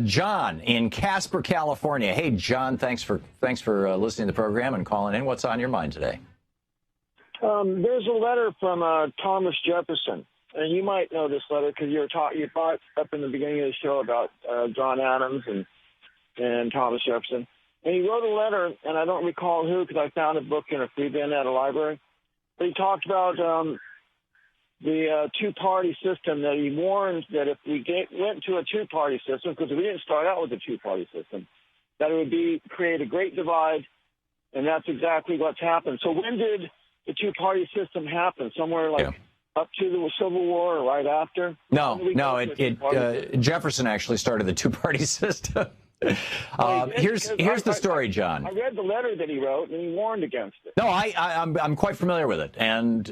John in Casper, California. Hey, John, thanks for listening to the program and calling in. What's on your mind today? There's a letter from Thomas Jefferson, and you might know this letter because you brought up in the beginning of the show about John Adams and Thomas Jefferson. And he wrote a letter, and I don't recall who because I found a book in a free bin at a library. But he talked about the two-party system, that he warned that if we went to a two-party system, because we didn't start out with a two-party system, that it would create a great divide, and that's exactly what's happened. So when did the two-party system happen? Somewhere up to the Civil War or right after? No, Jefferson actually started the two-party system. Here's the story, John. I read the letter that he wrote, and he warned against it. No, I'm quite familiar with it, and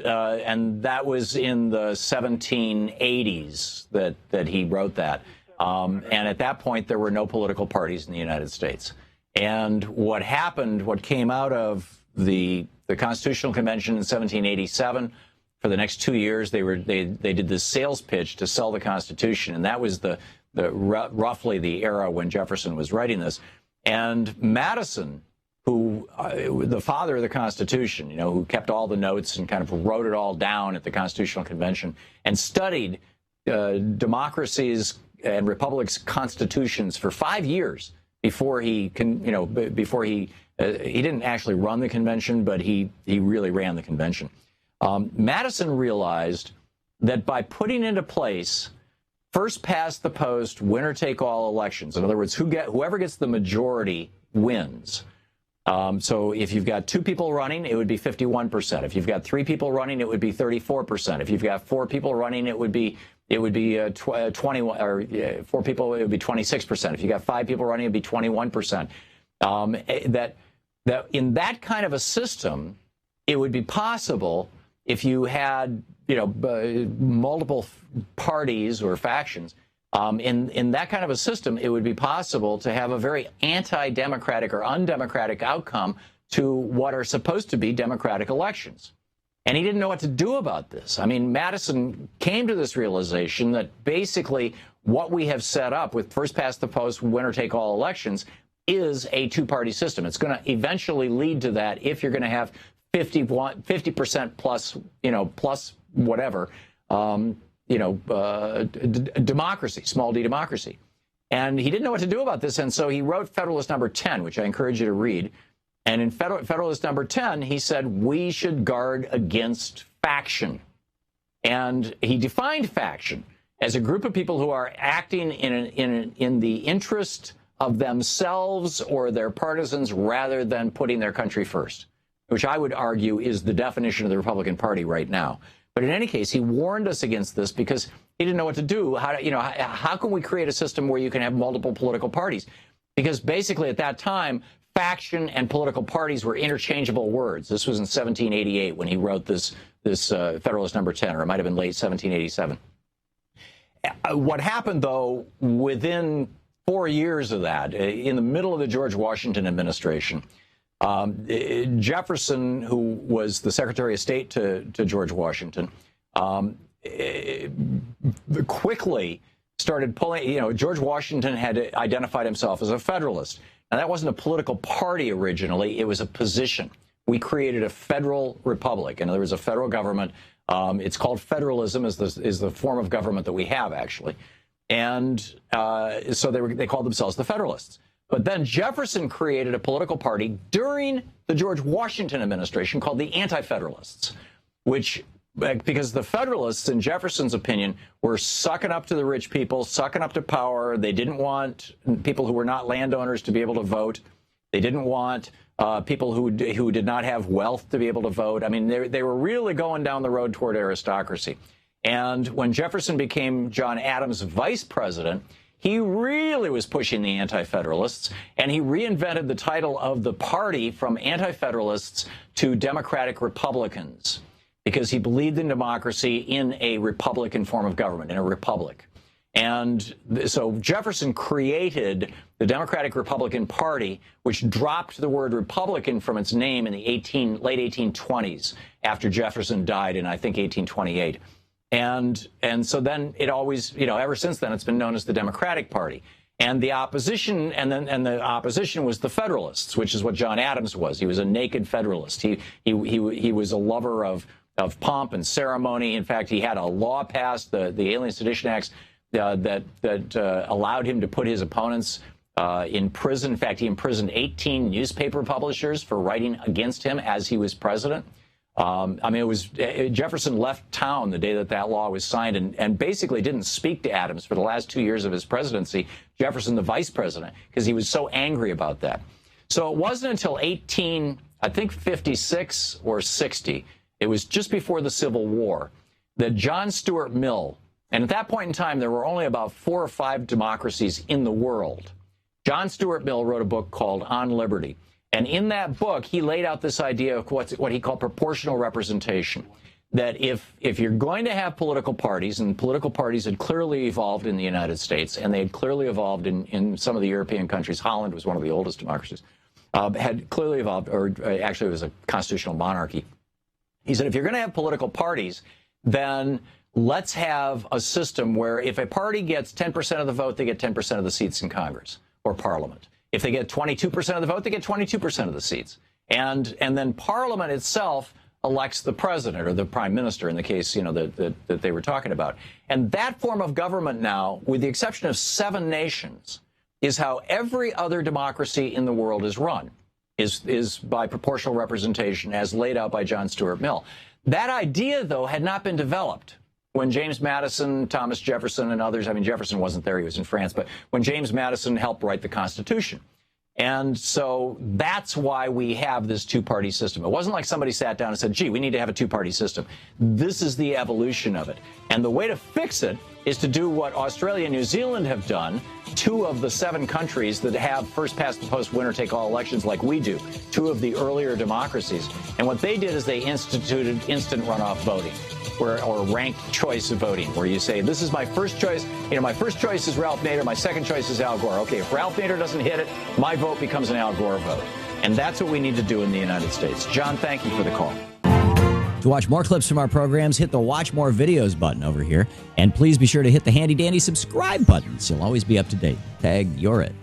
that was in the 1780s that he wrote that. And at that point, there were no political parties in the United States. And what happened, what came out of the Constitutional Convention in 1787, for the next 2 years, they did this sales pitch to sell the Constitution, and that was roughly the era when Jefferson was writing this. And Madison, who the father of the Constitution, who kept all the notes and kind of wrote it all down at the Constitutional Convention and studied democracies and republics' constitutions for 5 years before he didn't actually run the convention, but he really ran the convention. Madison realized that by putting into place first past the post, winner take all elections. In other words, whoever gets the majority wins. So if you've got 2 people running, it would be 51%. If you've got 3 people running, it would be 34%. If you've got 4 people running, it would be 21, or 4 people, it would be 26%. If you got 5 people running, it'd be 21%. That in that kind of a system, it would be possible if you had multiple parties or factions. In that kind of a system, it would be possible to have a very anti-democratic or undemocratic outcome to what are supposed to be democratic elections. And he didn't know what to do about this. I mean, Madison came to this realization that basically what we have set up with first past the post, winner take all elections is a two-party system. It's going to eventually lead to that if you're going to have 50% plus, plus whatever, democracy, small d democracy. And he didn't know what to do about this, and so he wrote Federalist number 10, which I encourage you to read. And in Federalist number 10, he said, we should guard against faction. And he defined faction as a group of people who are acting in the interest of themselves or their partisans rather than putting their country first, which I would argue is the definition of the Republican Party right now. But in any case, he warned us against this because he didn't know what to do. How can we create a system where you can have multiple political parties? Because basically at that time, faction and political parties were interchangeable words. This was in 1788 when he wrote this Federalist number 10, or it might have been late 1787. What happened, though, within 4 years of that, in the middle of the George Washington administration, Jefferson, who was the Secretary of State to George Washington, quickly started pulling, George Washington had identified himself as a Federalist. Now, that wasn't a political party originally. It was a position. We created a federal republic. In other words, a federal government. It's called federalism, is the form of government that we have, actually. And so they called themselves the Federalists. But then Jefferson created a political party during the George Washington administration called the Anti-Federalists, which, because the Federalists, in Jefferson's opinion, were sucking up to the rich people, sucking up to power. They didn't want people who were not landowners to be able to vote. They didn't want people who did not have wealth to be able to vote. I mean, they were really going down the road toward aristocracy. And when Jefferson became John Adams' vice president, he really was pushing the Anti-Federalists, and he reinvented the title of the party from Anti-Federalists to Democratic Republicans, because he believed in democracy in a Republican form of government, in a republic. And so Jefferson created the Democratic Republican Party, which dropped the word Republican from its name in the late 1820s, after Jefferson died in, I think, 1828. And so then it always, ever since then, it's been known as the Democratic Party. And the opposition, and the opposition was the Federalists, which is what John Adams was. He was a naked Federalist. He was a lover of pomp and ceremony. In fact, he had a law passed, the Alien Sedition Acts, that allowed him to put his opponents in prison. In fact, he imprisoned 18 newspaper publishers for writing against him as he was president. I mean, Jefferson left town the day that law was signed, and basically didn't speak to Adams for the last 2 years of his presidency, Jefferson the vice president, because he was so angry about that. So it wasn't until 56 or 60, it was just before the Civil War, that John Stuart Mill, and at that point in time, there were only about 4 or 5 democracies in the world. John Stuart Mill wrote a book called On Liberty. And in that book, he laid out this idea of what he called proportional representation, that if you're going to have political parties, and political parties had clearly evolved in the United States, and they had clearly evolved in some of the European countries. Holland was one of the oldest democracies, had clearly evolved, or actually it was a constitutional monarchy. He said, if you're going to have political parties, then let's have a system where if a party gets 10% of the vote, they get 10% of the seats in Congress or Parliament. If they get 22% of the vote, they get 22% of the seats. And then Parliament itself elects the president or the prime minister in the case, that they were talking about. And that form of government now, with the exception of 7 nations, is how every other democracy in the world is run, is by proportional representation as laid out by John Stuart Mill. That idea, though, had not been developed when James Madison, Thomas Jefferson, and others, I mean, Jefferson wasn't there, he was in France, but when James Madison helped write the Constitution. And so that's why we have this 2-party system. It wasn't like somebody sat down and said, gee, we need to have a 2-party system. This is the evolution of it. And the way to fix it is to do what Australia and New Zealand have done, 2 of the 7 countries that have first-past-the-post, winner-take-all elections like we do, 2 of the earlier democracies. And what they did is they instituted instant runoff voting, or ranked choice of voting, where you say, this is my first choice. My first choice is Ralph Nader. My second choice is Al Gore. Okay, if Ralph Nader doesn't hit it, my vote becomes an Al Gore vote. And that's what we need to do in the United States. John, thank you for the call. To watch more clips from our programs, hit the Watch More Videos button over here. And please be sure to hit the handy-dandy subscribe button so you'll always be up to date. Tag, you're it.